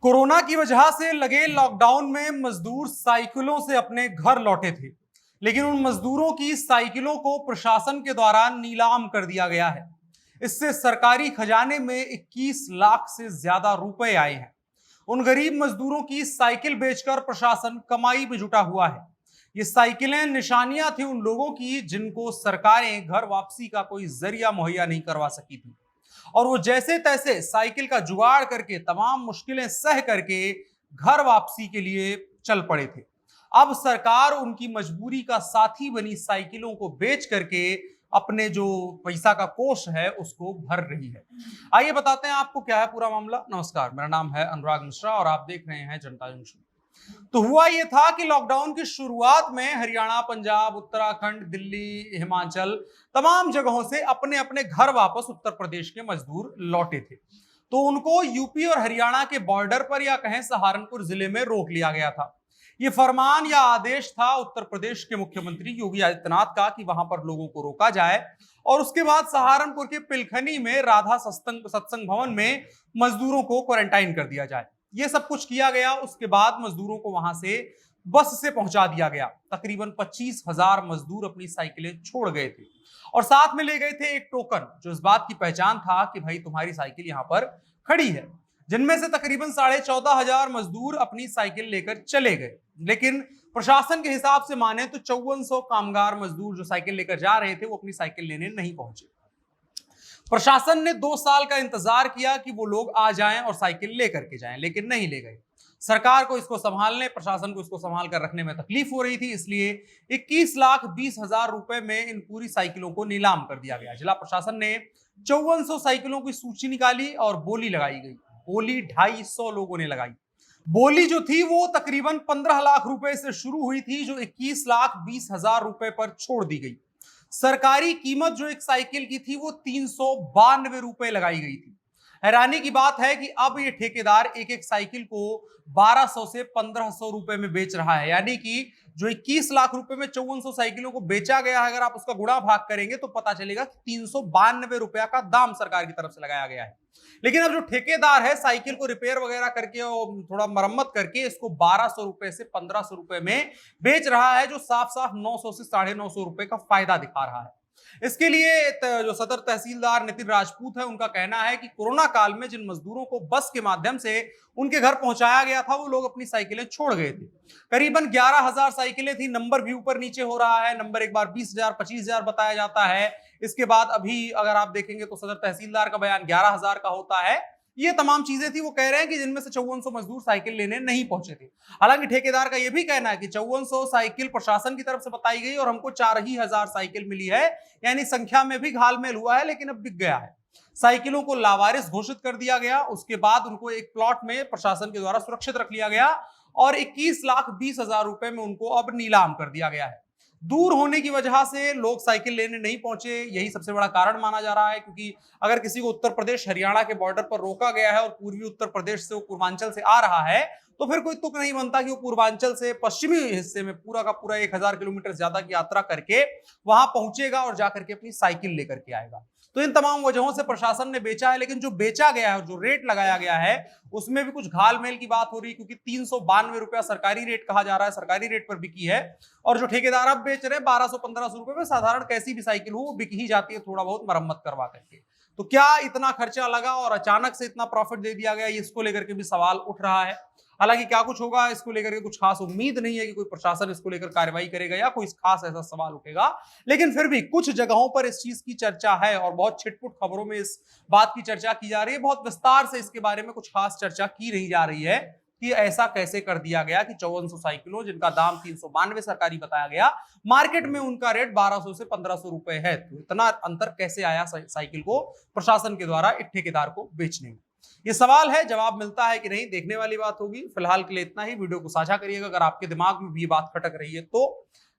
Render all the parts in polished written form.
Corona की वजह से लगे लॉकडाउन में मजदूर साइकिलों से अपने घर लौटे थे, लेकिन उन मजदूरों की साइकिलों को प्रशासन के द्वारा नीलाम कर दिया गया है। इससे सरकारी खजाने में 21 लाख से ज्यादा रुपए आए हैं। उन गरीब मजदूरों की साइकिल बेचकर प्रशासन कमाई में जुटा हुआ है। ये साइकिलें निशानियां थी उन लोगों की जिनको सरकारें घर वापसी का कोई जरिया मुहैया नहीं करवा सकी थी, और वो जैसे तैसे साइकिल का जुगाड़ करके तमाम मुश्किलें सह करके घर वापसी के लिए चल पड़े थे। अब सरकार उनकी मजबूरी का साथी बनी साइकिलों को बेच करके अपने जो पैसा का कोष है उसको भर रही है। आइए बताते हैं आपको क्या है पूरा मामला। नमस्कार, मेरा नाम है अनुराग मिश्रा और आप देख रहे हैं जनता जंक्शन। तो हुआ यह था कि लॉकडाउन की शुरुआत में हरियाणा, पंजाब, उत्तराखंड, दिल्ली, हिमाचल तमाम जगहों से अपने अपने घर वापस उत्तर प्रदेश के मजदूर लौटे थे। तो उनको यूपी और हरियाणा के बॉर्डर पर या कहें सहारनपुर जिले में रोक लिया गया था। यह फरमान या आदेश था उत्तर प्रदेश के मुख्यमंत्री योगी आदित्यनाथ का कि वहां पर लोगों को रोका जाए और उसके बाद सहारनपुर के पिलखनी में राधा सत्संग भवन में मजदूरों को क्वारंटाइन कर दिया जाए। ये सब कुछ किया गया। उसके बाद मजदूरों को वहां से बस से पहुंचा दिया गया। तकरीबन 25,000 मजदूर अपनी साइकिलें छोड़ गए थे और साथ में ले गए थे एक टोकन जो इस बात की पहचान था कि भाई तुम्हारी साइकिल यहां पर खड़ी है। जिनमें से तकरीबन 14,500 मजदूर अपनी साइकिल लेकर चले गए, लेकिन प्रशासन के हिसाब से माने तो 5400 कामगार मजदूर जो साइकिल लेकर जा रहे थे वो अपनी साइकिल लेने नहीं पहुंचे। प्रशासन ने 2 साल का इंतजार किया कि वो लोग आ जाएं और साइकिल लेकर के जाएं, लेकिन नहीं ले गए। सरकार को इसको संभालने, प्रशासन को इसको संभाल कर रखने में तकलीफ हो रही थी, इसलिए 21,20,000 रुपए में इन पूरी साइकिलों को नीलाम कर दिया गया। जिला प्रशासन ने 5400 साइकिलों की सूची निकाली और बोली लगाई गई। बोली 250 लोगों ने लगाई। बोली जो थी वो तकरीबन 15 लाख रुपए से शुरू हुई थी, जो 21,20,000 रुपए पर छोड़ दी गई। सरकारी कीमत जो एक साइकिल की थी वो 392 रुपए लगाई गई थी। हैरानी की बात है कि अब ये ठेकेदार एक एक साइकिल को 1200 से 1500 रुपए में बेच रहा है। यानी कि जो 21 लाख रुपए में 5400 साइकिलों को बेचा गया है, अगर आप उसका गुणा भाग करेंगे तो पता चलेगा कि 392 रुपया का दाम सरकार की तरफ से लगाया गया है। लेकिन अब जो ठेकेदार है साइकिल को रिपेयर वगैरह करके और थोड़ा मरम्मत करके इसको 1200 रुपए से 1500 रुपए में बेच रहा है, जो साफ साफ 900 से 950 रुपए का फायदा दिखा रहा है। इसके लिए जो सदर तहसीलदार नितिन राजपूत है, उनका कहना है कि कोरोना काल में जिन मजदूरों को बस के माध्यम से उनके घर पहुंचाया गया था वो लोग अपनी साइकिलें छोड़ गए थे। करीबन 11,000 साइकिलें थी। नंबर भी ऊपर नीचे हो रहा है। नंबर एक बार 20,000, 25,000 बताया जाता है। इसके बाद अभी अगर आप देखेंगे तो सदर तहसीलदार का बयान 11,000 का होता है। ये तमाम चीजें थी। वो कह रहे हैं कि जिनमें से 5400 मजदूर साइकिल लेने नहीं पहुंचे थे। हालांकि ठेकेदार का यह भी कहना है कि 5400 साइकिल प्रशासन की तरफ से बताई गई और हमको 4,000 साइकिल मिली है, यानी संख्या में भी घालमेल हुआ है, लेकिन अब बिक गया है। साइकिलों को लावारिस घोषित कर दिया गया। उसके बाद उनको एक प्लॉट में प्रशासन के द्वारा सुरक्षित रख लिया गया और 21,20,000 रुपए में उनको अब नीलाम कर दिया गया है। दूर होने की वजह से लोग साइकिल लेने नहीं पहुंचे, यही सबसे बड़ा कारण माना जा रहा है। क्योंकि अगर किसी को उत्तर प्रदेश हरियाणा के बॉर्डर पर रोका गया है और पूर्वी उत्तर प्रदेश से वो पूर्वांचल से आ रहा है, तो फिर कोई तुक नहीं बनता कि वो पूर्वांचल से पश्चिमी हिस्से में पूरा का पूरा 1000 किलोमीटर ज्यादा की यात्रा करके वहां पहुंचेगा और जाकर के अपनी साइकिल लेकर के आएगा। तो इन तमाम वजहों से प्रशासन ने बेचा है, लेकिन जो बेचा गया है और जो रेट लगाया गया है उसमें भी कुछ घालमेल की बात हो रही है। क्योंकि 392 रुपया सरकारी रेट कहा जा रहा है, सरकारी रेट पर बिकी है, और जो ठेकेदार अब बेच रहे हैं 1200-1500 रुपए में साधारण कैसी भी साइकिल हो वो बिक ही जाती है, थोड़ा बहुत मरम्मत करवा करके। तो क्या इतना खर्चा लगा और अचानक से इतना प्रॉफिट दे दिया गया, इसको लेकर के भी सवाल उठ रहा है। हालांकि क्या कुछ होगा इसको लेकर के कुछ खास उम्मीद नहीं है कि कोई प्रशासन इसको लेकर कार्रवाई करेगा या कोई खास ऐसा सवाल उठेगा, लेकिन फिर भी कुछ जगहों पर इस चीज की चर्चा है और बहुत छिटपुट खबरों में इस बात की चर्चा की जा रही है। बहुत विस्तार से इसके बारे में कुछ खास चर्चा की नहीं जा रही है कि ऐसा कैसे कर दिया गया कि 5400 साइकिलों जिनका दाम 392 सरकारी बताया गया, मार्केट में उनका रेट 1200 से 1500 रुपए है। तो इतना अंतर कैसे आया साइकिल को प्रशासन के द्वारा एक ठेकेदार को बेचने में, ये सवाल है। जवाब मिलता है कि नहीं, देखने वाली बात होगी। फिलहाल के लिए इतना ही। वीडियो को साझा करिएगा अगर आपके दिमाग में भी ये बात खटक रही है तो।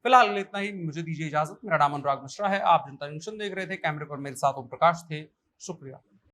फिलहाल के लिए इतना ही। मुझे दीजिए इजाजत। मेरा नाम अनुराग मिश्रा है। आप जनता जंक्शन देख रहे थे। कैमरे पर मेरे साथ ओम प्रकाश थे। शुक्रिया।